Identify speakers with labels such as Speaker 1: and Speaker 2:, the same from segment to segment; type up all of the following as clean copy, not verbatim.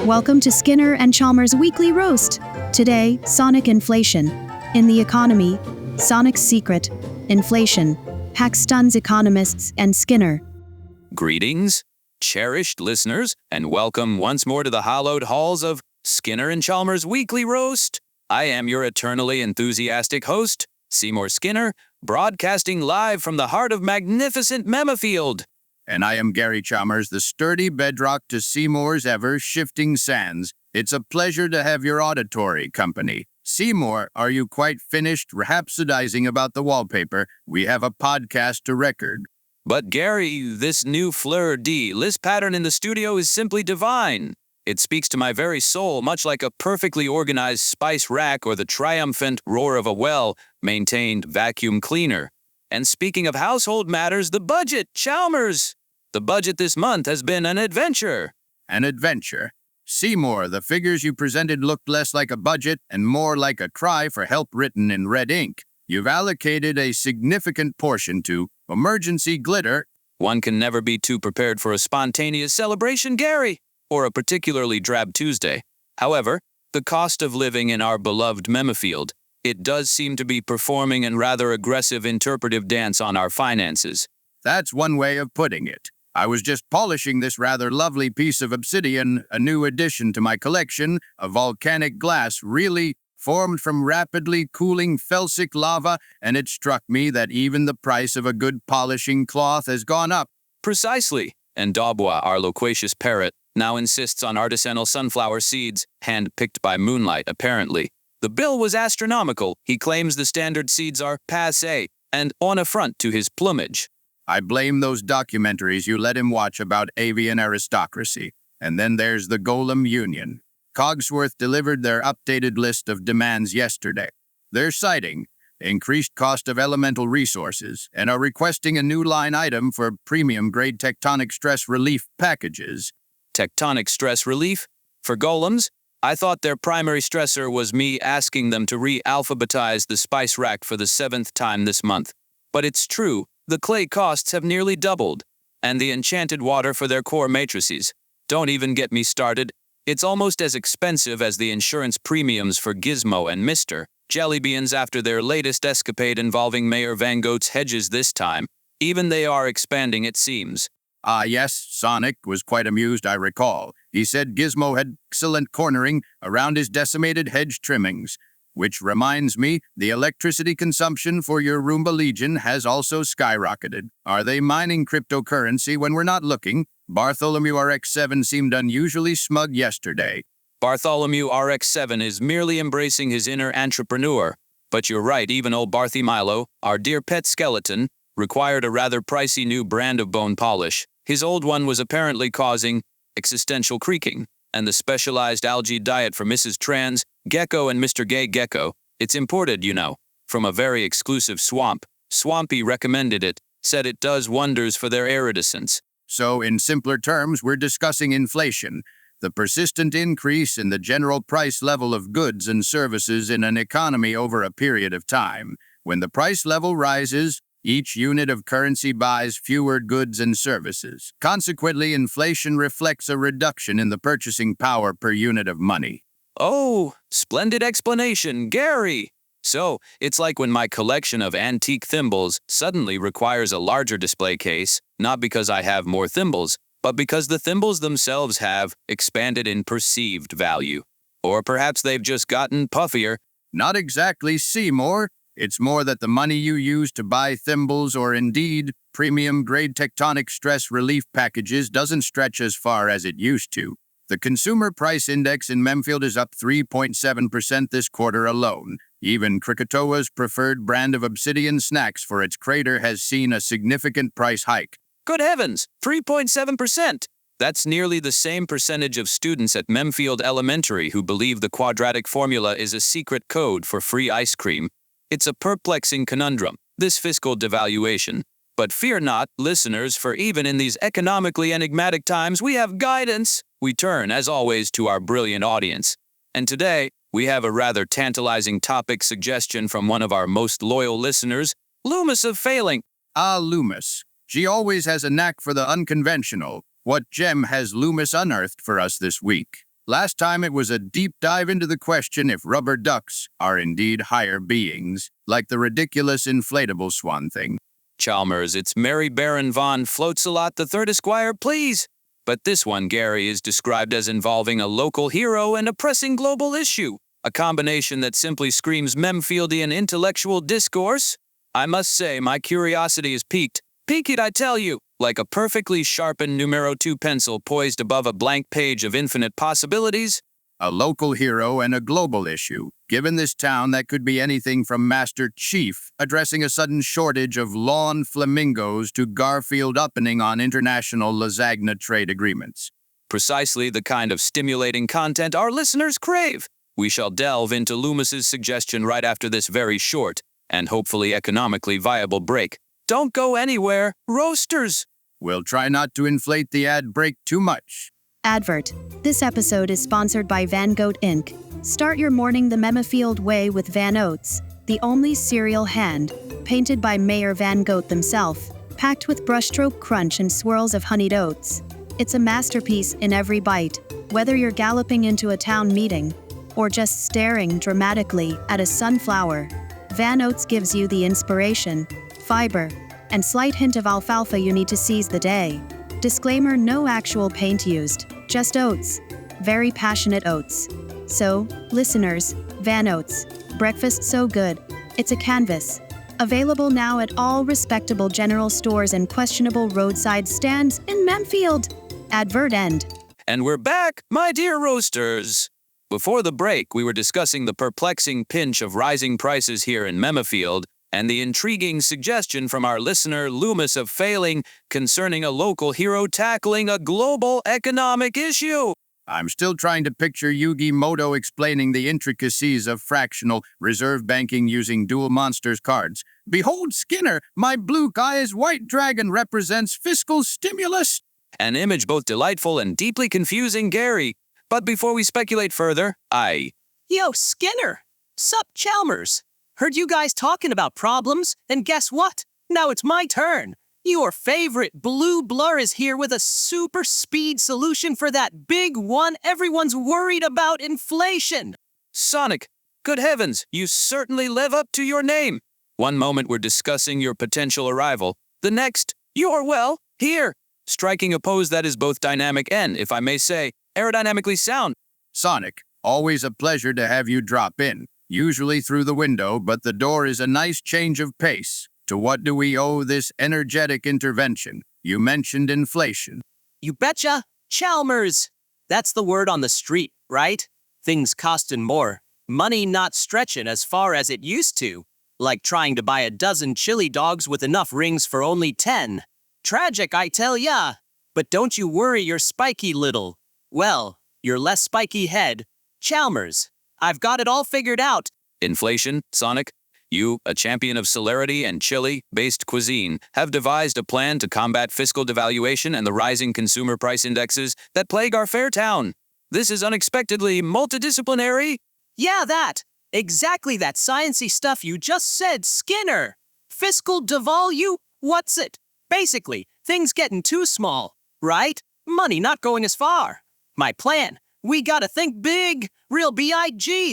Speaker 1: Welcome to Skinner and Chalmers Weekly Roast. Today, Sonic inflation. In the economy, Sonic's secret, inflation, hacks STUNS economists and Skinner.
Speaker 2: Greetings, cherished listeners, and welcome once more to the hallowed halls of Skinner and Chalmers Weekly Roast. I am your eternally enthusiastic host, Seymour Skinner, broadcasting live from the heart of magnificent Memafield.
Speaker 3: And I am Gary Chalmers, the sturdy bedrock to Seymour's ever-shifting sands. It's a pleasure to have your auditory company. Seymour, are you quite finished rhapsodizing about the wallpaper? We have a podcast to record.
Speaker 2: But Gary, this new fleur-de-lis pattern in the studio is simply divine. It speaks to my very soul, much like a perfectly organized spice rack or the triumphant roar of a well-maintained vacuum cleaner. And speaking of household matters, the budget, Chalmers! The budget this month has been an adventure.
Speaker 3: An adventure? Seymour, the figures you presented looked less like a budget and more like a cry for help written in red ink. You've allocated a significant portion to emergency glitter.
Speaker 2: One can never be too prepared for a spontaneous celebration, Gary, or a particularly drab Tuesday. However, the cost of living in our beloved Memafield, it does seem to be performing a rather aggressive interpretive dance on our finances.
Speaker 3: That's one way of putting it. I was just polishing this rather lovely piece of obsidian, a new addition to my collection of volcanic glass really formed from rapidly cooling felsic lava, and it struck me that even the price of a good polishing cloth has gone up.
Speaker 2: Precisely. And Daubois, our loquacious parrot, now insists on artisanal sunflower seeds, hand-picked by moonlight, apparently. The bill was astronomical. He claims the standard seeds are passé and on affront to his plumage.
Speaker 3: I blame those documentaries you let him watch about avian aristocracy. And then there's the Golem Union. Cogsworth delivered their updated list of demands yesterday. They're citing increased cost of elemental resources and are requesting a new line item for premium-grade tectonic stress relief packages.
Speaker 2: Tectonic stress relief? For golems? I thought their primary stressor was me asking them to re-alphabetize the spice rack for the 7th time this month. But it's true, the clay costs have nearly doubled, and the enchanted water for their core matrices. Don't even get me started. It's almost as expensive as the insurance premiums for Gizmo and Mr. Jellybeans after their latest escapade involving Mayor Van Gogh's hedges this time. Even they are expanding, it seems.
Speaker 3: Ah, yes, Sonic was quite amused, I recall. He said Gizmo had excellent cornering around his decimated hedge trimmings. Which reminds me, the electricity consumption for your Roomba Legion has also skyrocketed. Are they mining cryptocurrency when we're not looking? Bartholomew RX-7 seemed unusually smug yesterday.
Speaker 2: Bartholomew RX-7 is merely embracing his inner entrepreneur. But you're right, even old Barthy Milo, our dear pet skeleton, required a rather pricey new brand of bone polish. His old one was apparently causing existential creaking, and the specialized algae diet for Mrs. Trans, Gecko and Mr. Gay Gecko, it's imported, you know, from a very exclusive swamp. Swampy recommended it, said it does wonders for their iridescence.
Speaker 3: So, in simpler terms, we're discussing inflation, the persistent increase in the general price level of goods and services in an economy over a period of time. When the price level rises, each unit of currency buys fewer goods and services. Consequently, inflation reflects a reduction in the purchasing power per unit of money.
Speaker 2: Oh, splendid explanation, Gary! So, it's like when my collection of antique thimbles suddenly requires a larger display case, not because I have more thimbles, but because the thimbles themselves have expanded in perceived value. Or perhaps they've just gotten puffier.
Speaker 3: Not exactly, Seymour. It's more that the money you use to buy thimbles or indeed premium-grade tectonic stress relief packages doesn't stretch as far as it used to. The Consumer Price Index in Memfield is up 3.7% this quarter alone. Even Krakatoa's preferred brand of obsidian snacks for its crater has seen a significant price hike.
Speaker 2: Good heavens, 3.7%! That's nearly the same percentage of students at Memfield Elementary who believe the quadratic formula is a secret code for free ice cream. It's a perplexing conundrum, this fiscal devaluation. But fear not, listeners, for even in these economically enigmatic times, we have guidance. We turn, as always, to our brilliant audience. And today, we have a rather tantalizing topic suggestion from one of our most loyal listeners, Lumus of Failing.
Speaker 3: Ah, Lumus. She always has a knack for the unconventional. What gem has Lumus unearthed for us this week? Last time it was a deep dive into the question if rubber ducks are indeed higher beings, like the ridiculous inflatable swan thing.
Speaker 2: Chalmers, it's Mary Baron von Floatsalot the Third Esquire, please. But this one, Gary, is described as involving a local hero and a pressing global issue, a combination that simply screams Memfieldian intellectual discourse. I must say, my curiosity is piqued. Piqued, I tell you, like a perfectly sharpened numero 2 pencil poised above a blank page of infinite possibilities.
Speaker 3: A local hero and a global issue. Given this town, that could be anything from Master Chief addressing a sudden shortage of lawn flamingos to Garfield opening on international lasagna trade agreements.
Speaker 2: Precisely the kind of stimulating content our listeners crave. We shall delve into Lumus's suggestion right after this very short and hopefully economically viable break. Don't go anywhere, roasters!
Speaker 3: We'll try not to inflate the ad break too much.
Speaker 1: Advert. This episode is sponsored by Van Goat Inc. Start your morning the Memafield way with Van Oats, the only cereal hand, painted by Mayor Van Goat himself, packed with brushstroke crunch and swirls of honeyed oats. It's a masterpiece in every bite, whether you're galloping into a town meeting or just staring dramatically at a sunflower. Van Oats gives you the inspiration, fiber, and slight hint of alfalfa you need to seize the day. Disclaimer: no actual paint used, just oats. Very passionate oats. So, listeners, Van Oats. Breakfast so good, it's a canvas. Available now at all respectable general stores and questionable roadside stands in Memfield. Advert end.
Speaker 2: And we're back, my dear roasters. Before the break, we were discussing the perplexing pinch of rising prices here in Memafield and the intriguing suggestion from our listener Lumus of Failing concerning a local hero tackling a global economic issue.
Speaker 3: I'm still trying to picture Yugi Moto explaining the intricacies of fractional reserve banking using dual monsters cards. Behold, Skinner, my blue guy's white dragon represents fiscal stimulus.
Speaker 2: An image both delightful and deeply confusing, Gary. But before we speculate further,
Speaker 4: Yo, Skinner! Sup, Chalmers? Heard you guys talking about problems, and guess what? Now it's my turn. Your favorite blue blur is here with a super speed solution for that big one everyone's worried about: inflation.
Speaker 2: Sonic, good heavens, you certainly live up to your name. One moment we're discussing your potential arrival. The next, you're, well, here. Striking a pose that is both dynamic and, if I may say, aerodynamically sound.
Speaker 3: Sonic, always a pleasure to have you drop in. Usually through the window, but the door is a nice change of pace. To what do we owe this energetic intervention? You mentioned inflation.
Speaker 4: You betcha, Chalmers. That's the word on the street, right? Things costing more. Money not stretching as far as it used to. Like trying to buy a dozen chili dogs with enough rings for only 10. Tragic, I tell ya. But don't you worry your spiky little, well, your less spiky head. Chalmers, I've got it all figured out.
Speaker 2: Inflation, Sonic? You, a champion of celerity and chili-based cuisine, have devised a plan to combat fiscal devaluation and the rising consumer price indexes that plague our fair town. This is unexpectedly multidisciplinary.
Speaker 4: Yeah, that. Exactly that sciencey stuff you just said, Skinner. Fiscal devalue? What's it? Basically, things getting too small, right? Money not going as far. My plan. We gotta think big, real big,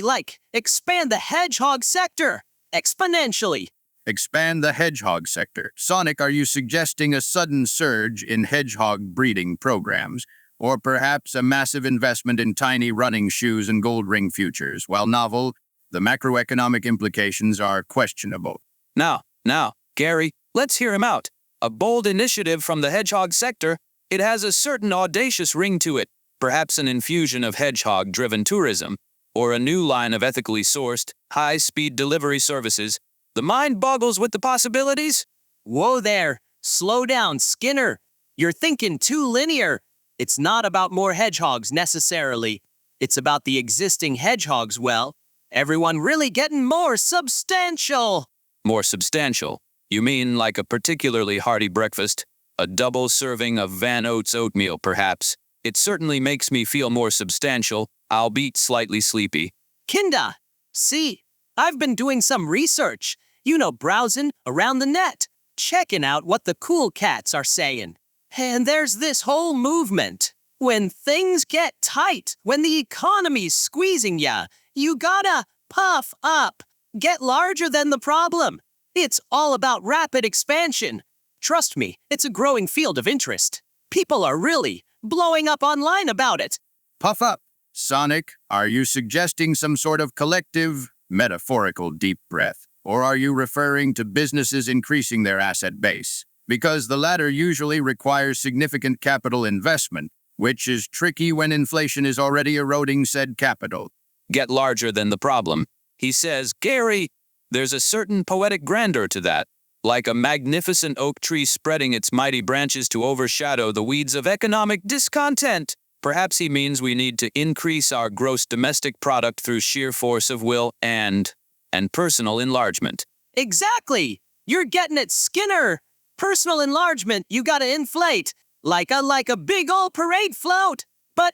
Speaker 4: like expand the hedgehog sector. Exponentially.
Speaker 3: Expand the hedgehog sector. Sonic, are you suggesting a sudden surge in hedgehog breeding programs? Or perhaps a massive investment in tiny running shoes and gold ring futures? While novel, the macroeconomic implications are questionable.
Speaker 2: Now, Gary, let's hear him out. A bold initiative from the hedgehog sector. It has a certain audacious ring to it. Perhaps an infusion of hedgehog-driven tourism, or a new line of ethically sourced, high-speed delivery services. The mind boggles with the possibilities.
Speaker 4: Whoa there. Slow down, Skinner. You're thinking too linear. It's not about more hedgehogs necessarily. It's about the existing hedgehogs, well, everyone really getting more substantial.
Speaker 2: More substantial? You mean like a particularly hearty breakfast? A double serving of Van Oats oatmeal, perhaps? It certainly makes me feel more substantial, albeit slightly sleepy.
Speaker 4: Kinda. See, I've been doing some research. Browsing around the net, checking out what the cool cats are saying. And there's this whole movement. When things get tight, when the economy's squeezing ya, you gotta puff up. Get larger than the problem. It's all about rapid expansion. Trust me, it's a growing field of interest. People are really blowing up online about it.
Speaker 3: Puff up. Sonic, are you suggesting some sort of collective, metaphorical deep breath? Or are you referring to businesses increasing their asset base? Because the latter usually requires significant capital investment, which is tricky when inflation is already eroding said capital.
Speaker 2: Get larger than the problem. He says, Gary, there's a certain poetic grandeur to that, like a magnificent oak tree spreading its mighty branches to overshadow the weeds of economic discontent. Perhaps he means we need to increase our gross domestic product through sheer force of will and personal enlargement.
Speaker 4: Exactly! You're getting it, Skinner! Personal enlargement, you gotta inflate, like a big ol' parade float. But,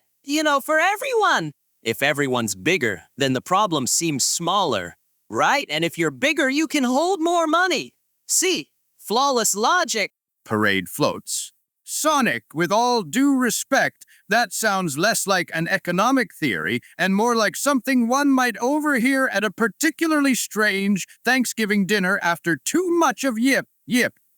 Speaker 4: for everyone. If everyone's bigger, then the problem seems smaller, right? And if you're bigger, you can hold more money. See, flawless logic.
Speaker 3: Parade floats. Sonic, with all due respect, that sounds less like an economic theory and more like something one might overhear at a particularly strange Thanksgiving dinner after too much of yip,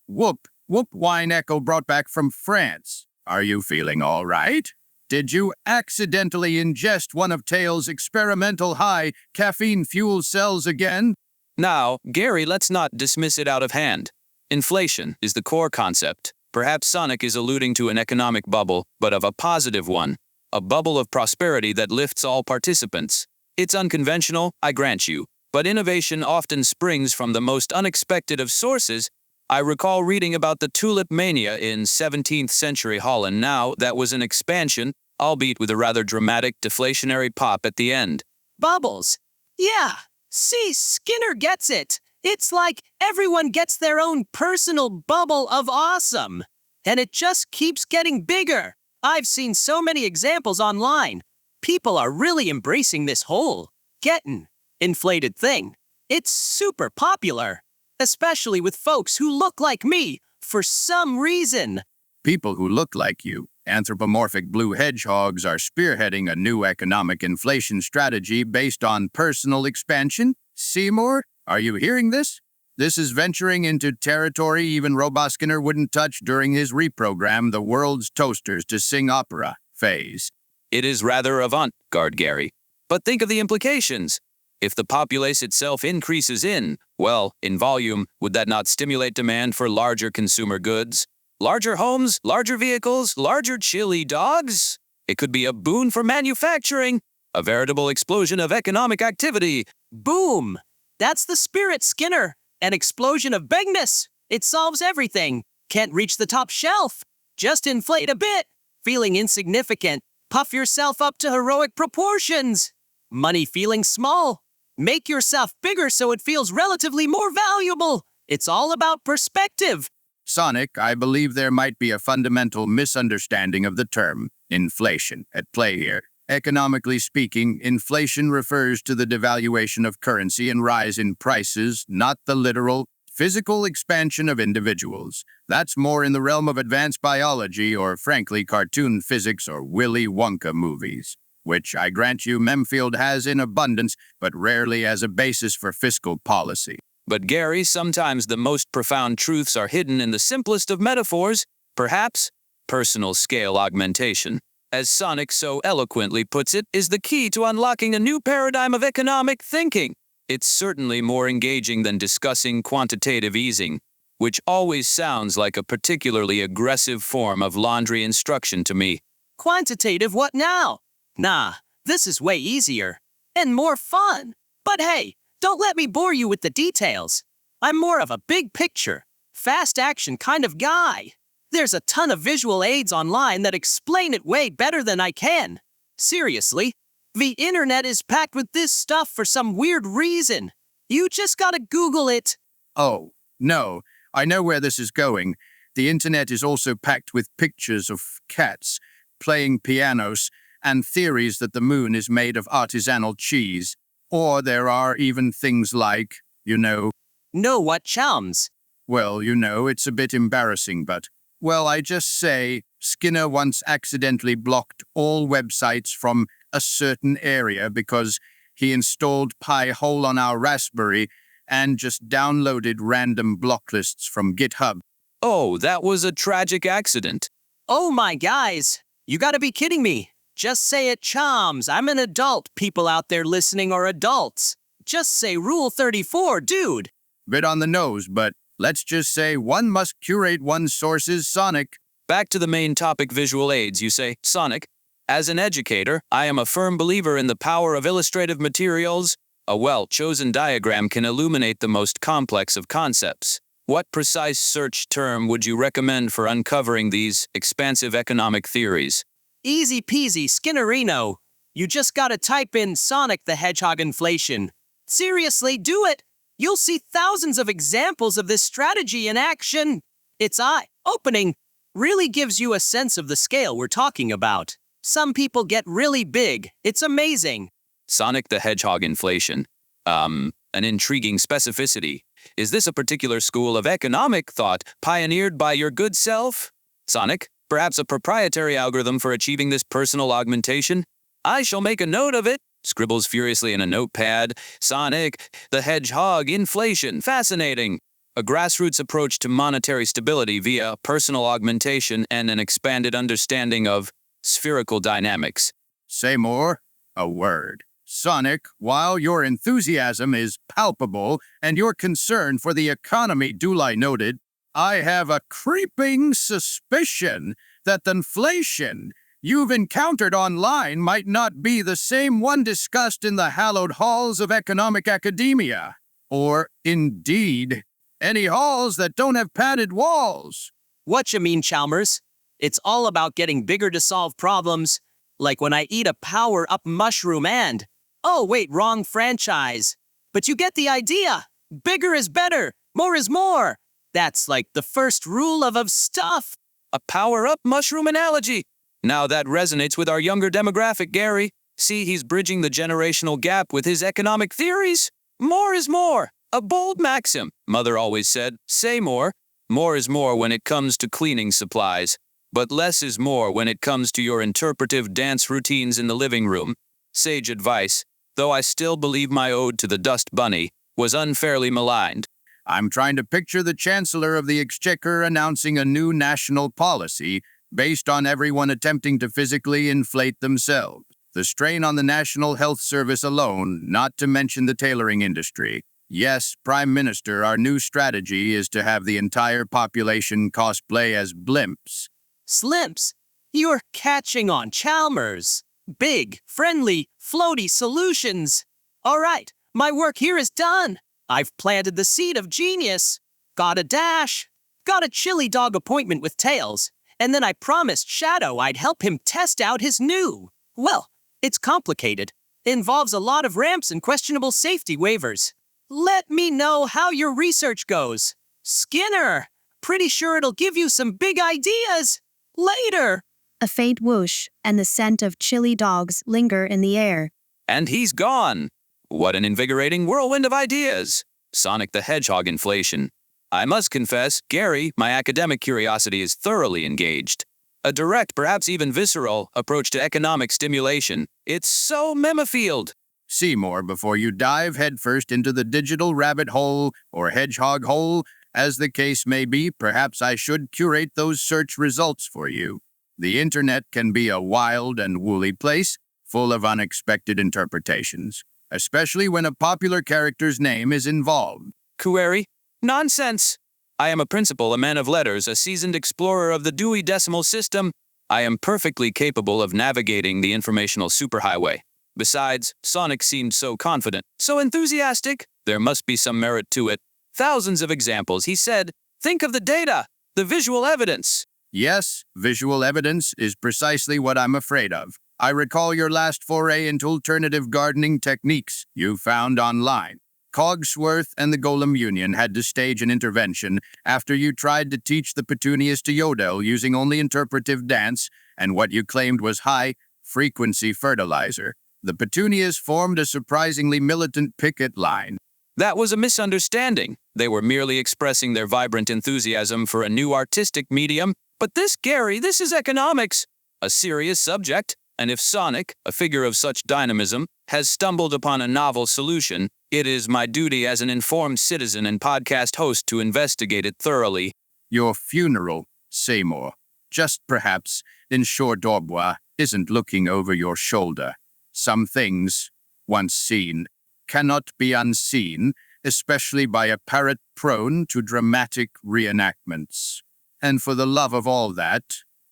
Speaker 3: whoop wine echo brought back from France. Are you feeling all right? Did you accidentally ingest one of Tails' experimental high caffeine fuel cells again?
Speaker 2: Now, Gary, let's not dismiss it out of hand. Inflation is the core concept. Perhaps Sonic is alluding to an economic bubble, but of a positive one. A bubble of prosperity that lifts all participants. It's unconventional, I grant you, but innovation often springs from the most unexpected of sources. I recall reading about the tulip mania in 17th century Holland. Now, that was an expansion, albeit with a rather dramatic deflationary pop at the end.
Speaker 4: Bubbles. Yeah, see, Skinner gets it. It's like everyone gets their own personal bubble of awesome. And it just keeps getting bigger. I've seen so many examples online. People are really embracing this whole getting inflated thing. It's super popular, especially with folks who look like me for some reason.
Speaker 3: People who look like you, anthropomorphic blue hedgehogs, are spearheading a new economic inflation strategy based on personal expansion. Seymour, are you hearing this? This is venturing into territory even Roboskinner wouldn't touch during his reprogram the world's toasters to sing opera phase.
Speaker 2: It is rather avant-garde, Gary. But think of the implications. If the populace itself increases in volume, would that not stimulate demand for larger consumer goods? Larger homes, larger vehicles, larger chili dogs? It could be a boon for manufacturing, a veritable explosion of economic activity.
Speaker 4: Boom! That's the spirit, Skinner. An explosion of bigness. It solves everything. Can't reach the top shelf. Just inflate a bit. Feeling insignificant. Puff yourself up to heroic proportions. Money feeling small. Make yourself bigger so it feels relatively more valuable. It's all about perspective.
Speaker 3: Sonic, I believe there might be a fundamental misunderstanding of the term inflation at play here. Economically speaking, inflation refers to the devaluation of currency and rise in prices, not the literal, physical expansion of individuals. That's more in the realm of advanced biology or, frankly, cartoon physics or Willy Wonka movies, which I grant you Memfield has in abundance, but rarely as a basis for fiscal policy.
Speaker 2: But Gary, sometimes the most profound truths are hidden in the simplest of metaphors, perhaps personal scale augmentation. As Sonic so eloquently puts it, is the key to unlocking a new paradigm of economic thinking. It's certainly more engaging than discussing quantitative easing, which always sounds like a particularly aggressive form of laundry instruction to me.
Speaker 4: Quantitative what now? Nah, this is way easier and more fun. But hey, don't let me bore you with the details. I'm more of a big picture, fast action kind of guy. There's a ton of visual aids online that explain it way better than I can. Seriously, the internet is packed with this stuff for some weird reason. You just gotta Google it.
Speaker 3: Oh, no, I know where this is going. The internet is also packed with pictures of cats playing pianos and theories that the moon is made of artisanal cheese. Or there are even things like,
Speaker 4: Know what, Chalmers?
Speaker 3: Well, it's a bit embarrassing, but, I just say, Skinner once accidentally blocked all websites from a certain area because he installed Pi-hole on our Raspberry and just downloaded random block lists from GitHub.
Speaker 2: Oh, that was a tragic accident.
Speaker 4: Oh my guys, you gotta be kidding me. Just say it, Chams. I'm an adult. People out there listening are adults. Just say Rule 34, dude.
Speaker 3: Bit on the nose, but let's just say one must curate one's sources, Sonic.
Speaker 2: Back to the main topic, visual aids, you say, Sonic. As an educator, I am a firm believer in the power of illustrative materials. A well-chosen diagram can illuminate the most complex of concepts. What precise search term would you recommend for uncovering these expansive economic theories?
Speaker 4: Easy peasy, Skinnerino. You just gotta type in Sonic the Hedgehog inflation. Seriously, do it. You'll see thousands of examples of this strategy in action. It's eye-opening. Really gives you a sense of the scale we're talking about. Some people get really big. It's amazing.
Speaker 2: Sonic the Hedgehog inflation. An intriguing specificity. Is this a particular school of economic thought pioneered by your good self? Sonic, perhaps a proprietary algorithm for achieving this personal augmentation? I shall make a note of it. Scribbles furiously in a notepad. Sonic the Hedgehog inflation. Fascinating. A grassroots approach to monetary stability via personal augmentation and an expanded understanding of spherical dynamics.
Speaker 3: Say more. A word. Sonic, while your enthusiasm is palpable and your concern for the economy duly noted, I have a creeping suspicion that the inflation you've encountered online might not be the same one discussed in the hallowed halls of economic academia. Or, indeed, any halls that don't have padded walls.
Speaker 4: What you mean, Chalmers? It's all about getting bigger to solve problems, like when I eat a power-up mushroom and... Oh, wait, wrong franchise. But you get the idea. Bigger is better. More is more. That's like the first rule of stuff.
Speaker 2: A power-up mushroom analogy. Now that resonates with our younger demographic, Gary. See, he's bridging the generational gap with his economic theories. More is more. A bold maxim. Mother always said, say more. More is more when it comes to cleaning supplies. But less is more when it comes to your interpretive dance routines in the living room. Sage advice, though I still believe my ode to the Dust Bunny was unfairly maligned.
Speaker 3: I'm trying to picture the Chancellor of the Exchequer announcing a new national policy based on everyone attempting to physically inflate themselves. The strain on the National Health Service alone, not to mention the tailoring industry. Yes, Prime Minister, our new strategy is to have the entire population cosplay as blimps.
Speaker 4: Slimps, you're catching on, Chalmers. Big, friendly, floaty solutions. All right, my work here is done. I've planted the seed of genius. Got a dash. Got a chili dog appointment with Tails. And then I promised Shadow I'd help him test out his new. Well, it's complicated. Involves a lot of ramps and questionable safety waivers. Let me know how your research goes. Skinner, pretty sure it'll give you some big ideas. Later.
Speaker 1: A faint whoosh, and the scent of chili dogs linger in the air.
Speaker 2: And he's gone. What an invigorating whirlwind of ideas. Sonic the Hedgehog inflation. I must confess, Gary, my academic curiosity is thoroughly engaged. A direct, perhaps even visceral, approach to economic stimulation. It's so memifield.
Speaker 3: See more before you dive headfirst into the digital rabbit hole or hedgehog hole. As the case may be, perhaps I should curate those search results for you. The internet can be a wild and woolly place, full of unexpected interpretations, especially when a popular character's name is involved.
Speaker 2: Query? Nonsense. I am a principal, a man of letters, a seasoned explorer of the Dewey Decimal System. I am perfectly capable of navigating the informational superhighway. Besides, Sonic seemed so confident, so enthusiastic. There must be some merit to it. Thousands of examples, he said. Think of the data, the visual evidence.
Speaker 3: Yes, visual evidence is precisely what I'm afraid of. I recall your last foray into alternative gardening techniques you found online. Cogsworth and the Golem Union had to stage an intervention after you tried to teach the petunias to yodel using only interpretive dance and what you claimed was high-frequency fertilizer. The petunias formed a surprisingly militant picket line.
Speaker 2: That was a misunderstanding. They were merely expressing their vibrant enthusiasm for a new artistic medium. But this, Gary, this is economics, a serious subject, and if Sonic, a figure of such dynamism, has stumbled upon a novel solution, it is my duty as an informed citizen and podcast host to investigate it thoroughly.
Speaker 3: Your funeral, Seymour, just perhaps, in short d'Orbois, isn't looking over your shoulder. Some things, once seen, cannot be unseen, especially by a parrot prone to dramatic reenactments. And for the love of all that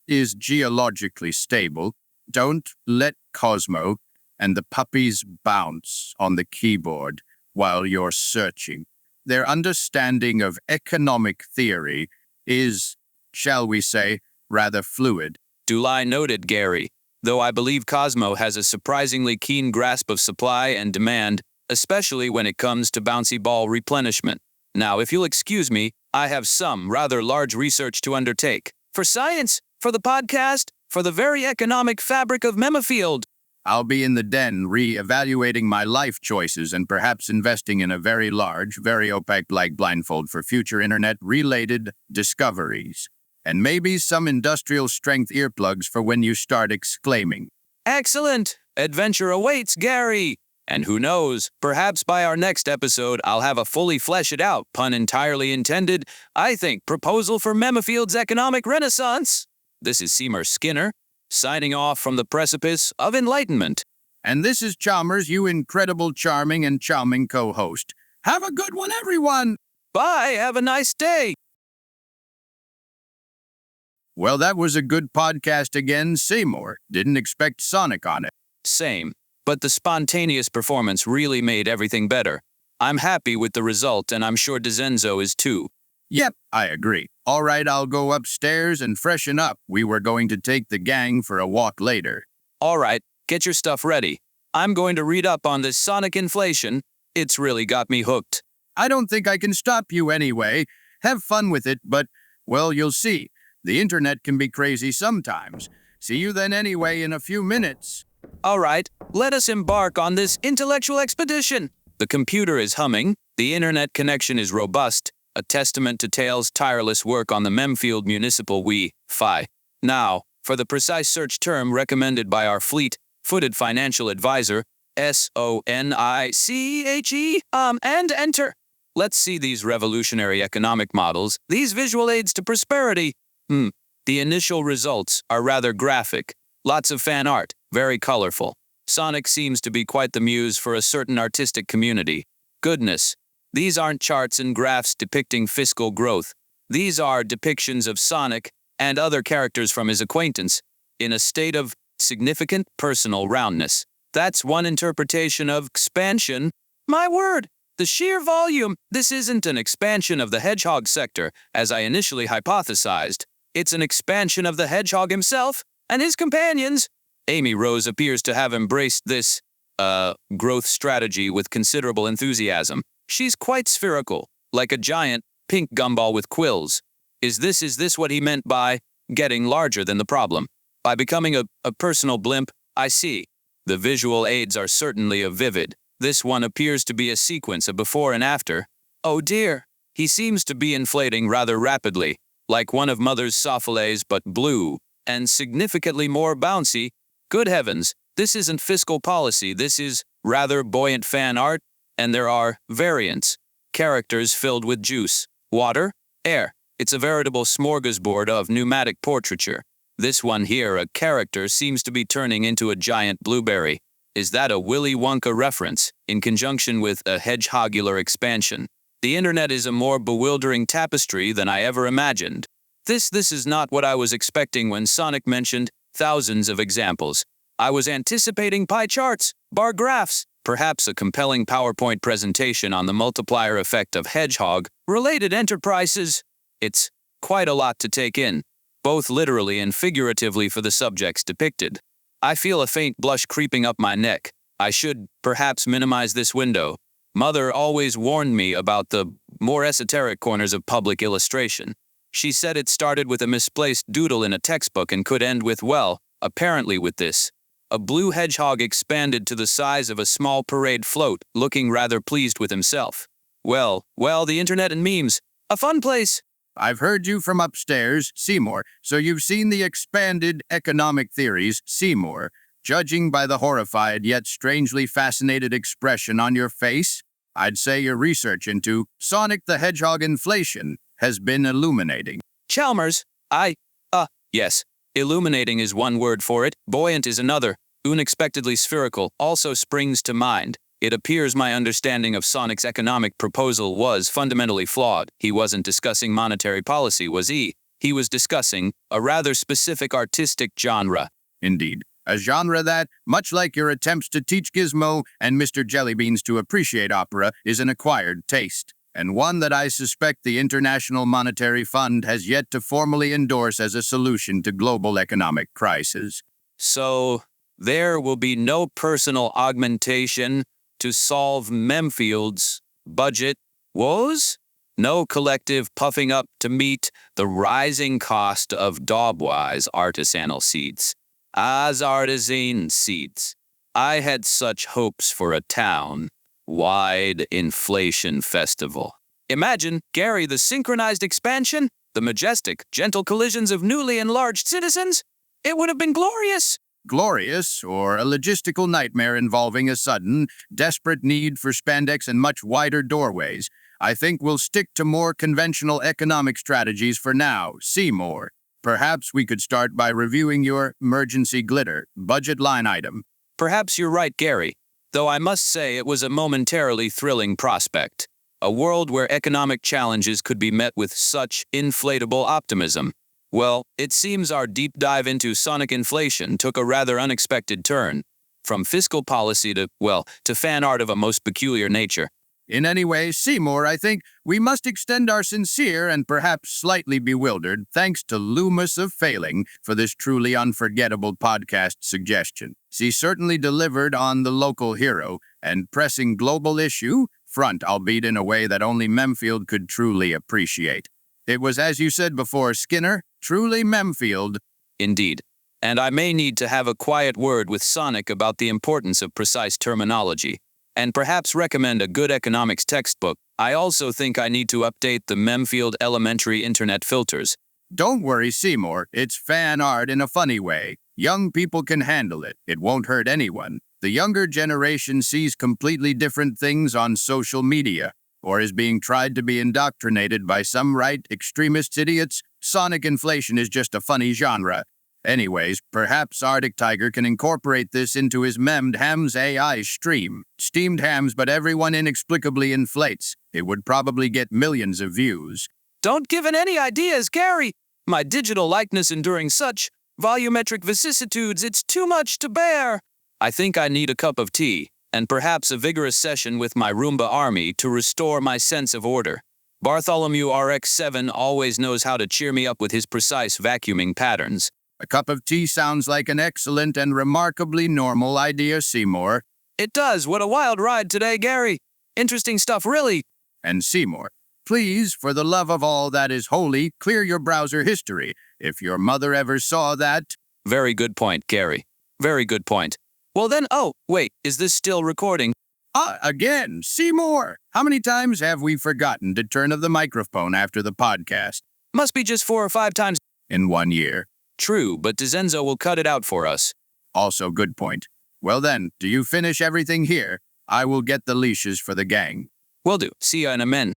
Speaker 3: is geologically stable, don't let Cosmo and the puppies bounce on the keyboard while you're searching. Their understanding of economic theory is, shall we say, rather fluid.
Speaker 2: Duly noted, Gary, though I believe Cosmo has a surprisingly keen grasp of supply and demand, especially when it comes to bouncy ball replenishment. Now, if you'll excuse me, I have some rather large research to undertake. For science, for the podcast, for the very economic fabric of Memafield.
Speaker 3: I'll be in the den re-evaluating my life choices and perhaps investing in a very large, very opaque-like blindfold for future internet-related discoveries. And maybe some industrial-strength earplugs for when you start exclaiming.
Speaker 2: Excellent! Adventure awaits, Gary! And who knows, perhaps by our next episode I'll have a fully fleshed out, pun entirely intended, proposal for Memefield's economic renaissance. This is Seymour Skinner, signing off from the precipice of enlightenment.
Speaker 3: And this is Chalmers, you incredible, charming, and charming co-host. Have a good one, everyone!
Speaker 2: Bye, have a nice day!
Speaker 3: Well, that was a good podcast again, Seymour. Didn't expect Sonic on it.
Speaker 2: Same, but the spontaneous performance really made everything better. I'm happy with the result, and I'm sure DeZenzo is too.
Speaker 3: Yep, I agree. All right, I'll go upstairs and freshen up. We were going to take the gang for a walk later.
Speaker 2: All right, get your stuff ready. I'm going to read up on this sonic inflation. It's really got me hooked.
Speaker 3: I don't think I can stop you anyway. Have fun with it, but, well, you'll see. The internet can be crazy sometimes. See you then anyway in a few minutes.
Speaker 2: All right, let us embark on this intellectual expedition. The computer is humming, the internet connection is robust, a testament to Tails' tireless work on the Memfield Municipal Wi-Fi. Now, for the precise search term recommended by our fleet-footed financial advisor, SONICHE, and enter. Let's see these revolutionary economic models, these visual aids to prosperity. The initial results are rather graphic. Lots of fan art, very colorful. Sonic seems to be quite the muse for a certain artistic community. Goodness, these aren't charts and graphs depicting fiscal growth. These are depictions of Sonic and other characters from his acquaintance in a state of significant personal roundness. That's one interpretation of expansion. My word, the sheer volume. This isn't an expansion of the hedgehog sector, as I initially hypothesized. It's an expansion of the hedgehog himself and his companions. Amy Rose appears to have embraced this, growth strategy with considerable enthusiasm. She's quite spherical, like a giant pink gumball with quills. Is this what he meant by getting larger than the problem? By becoming a personal blimp? I see. The visual aids are certainly vivid. This one appears to be a sequence of before and after. Oh dear, he seems to be inflating rather rapidly, like one of Mother's soufflés but blue, and significantly more bouncy. Good heavens, this isn't fiscal policy, this is rather buoyant fan art, and there are variants, characters filled with juice, water, air. It's a veritable smorgasbord of pneumatic portraiture. This one here, a character, seems to be turning into a giant blueberry. Is that a Willy Wonka reference, in conjunction with a hedgehogular expansion? The internet is a more bewildering tapestry than I ever imagined. This is not what I was expecting when Sonic mentioned thousands of examples. I was anticipating pie charts, bar graphs, perhaps a compelling PowerPoint presentation on the multiplier effect of hedgehog-related enterprises. It's quite a lot to take in, both literally and figuratively for the subjects depicted. I feel a faint blush creeping up my neck. I should perhaps minimize this window. Mother always warned me about the more esoteric corners of public illustration. She said it started with a misplaced doodle in a textbook and could end with, well, apparently with this. A blue hedgehog expanded to the size of a small parade float, looking rather pleased with himself. Well, the internet and memes. A fun place.
Speaker 3: I've heard you from upstairs, Seymour, so you've seen the expanded economic theories, Seymour. Judging by the horrified yet strangely fascinated expression on your face, I'd say your research into Sonic the Hedgehog inflation has been illuminating.
Speaker 2: Chalmers, yes. Illuminating is one word for it, buoyant is another. Unexpectedly spherical also springs to mind. It appears my understanding of Sonic's economic proposal was fundamentally flawed. He wasn't discussing monetary policy, was he? He was discussing a rather specific artistic genre.
Speaker 3: Indeed. A genre that, much like your attempts to teach Gizmo and Mr. Jellybeans to appreciate opera, is an acquired taste, and one that I suspect the International Monetary Fund has yet to formally endorse as a solution to global economic crisis.
Speaker 2: So, there will be no personal augmentation to solve Memfield's budget woes? No collective puffing up to meet the rising cost of Daubwise artisanal seeds. As artisan seeds, I had such hopes for a town-wide inflation festival. Imagine, Gary, the synchronized expansion, the majestic, gentle collisions of newly enlarged citizens. It would have been glorious.
Speaker 3: Glorious, or a logistical nightmare involving a sudden, desperate need for spandex and much wider doorways. I think we'll stick to more conventional economic strategies for now. Seymour. Perhaps we could start by reviewing your emergency glitter budget line item.
Speaker 2: Perhaps you're right, Gary, though I must say it was a momentarily thrilling prospect. A world where economic challenges could be met with such inflatable optimism. Well, it seems our deep dive into sonic inflation took a rather unexpected turn. From fiscal policy to fan art of a most peculiar nature.
Speaker 3: In any way, Seymour, I think we must extend our sincere and perhaps slightly bewildered thanks to Lumus of Failing for this truly unforgettable podcast suggestion. She certainly delivered on the local hero and pressing global issue front, albeit in a way that only Memfield could truly appreciate. It was, as you said before, Skinner, truly Memfield.
Speaker 2: Indeed. And I may need to have a quiet word with Sonic about the importance of precise terminology. And perhaps recommend a good economics textbook. I also think I need to update the Memfield elementary internet filters.
Speaker 3: Don't worry, Seymour. It's fan art in a funny way. Young people can handle it. It won't hurt anyone. The younger generation sees completely different things on social media, or is being tried to be indoctrinated by some right extremist idiots. Sonic inflation is just a funny genre. Anyways, perhaps ArticTiger can incorporate this into his MemedHamsAI stream. Steamed hams, but everyone inexplicably inflates. It would probably get millions of views.
Speaker 2: Don't give it any ideas, Gary! My digital likeness enduring such volumetric vicissitudes, it's too much to bear. I think I need a cup of tea, and perhaps a vigorous session with my Roomba army to restore my sense of order. Bartholomew RX-7 always knows how to cheer me up with his precise vacuuming patterns.
Speaker 3: A cup of tea sounds like an excellent and remarkably normal idea, Seymour.
Speaker 2: It does. What a wild ride today, Gary. Interesting stuff, really.
Speaker 3: And Seymour, please, for the love of all that is holy, clear your browser history. If your mother ever saw that...
Speaker 2: Very good point, Gary. Very good point. Well then, wait, is this still recording?
Speaker 3: Again, Seymour! How many times have we forgotten to turn off the microphone after the podcast?
Speaker 2: Must be just 4 or 5 times.
Speaker 3: In 1 year.
Speaker 2: True, but Dizenzo will cut it out for us.
Speaker 3: Also good point. Well then, do you finish everything here? I will get the leashes for the gang.
Speaker 2: Will do. See ya in a min.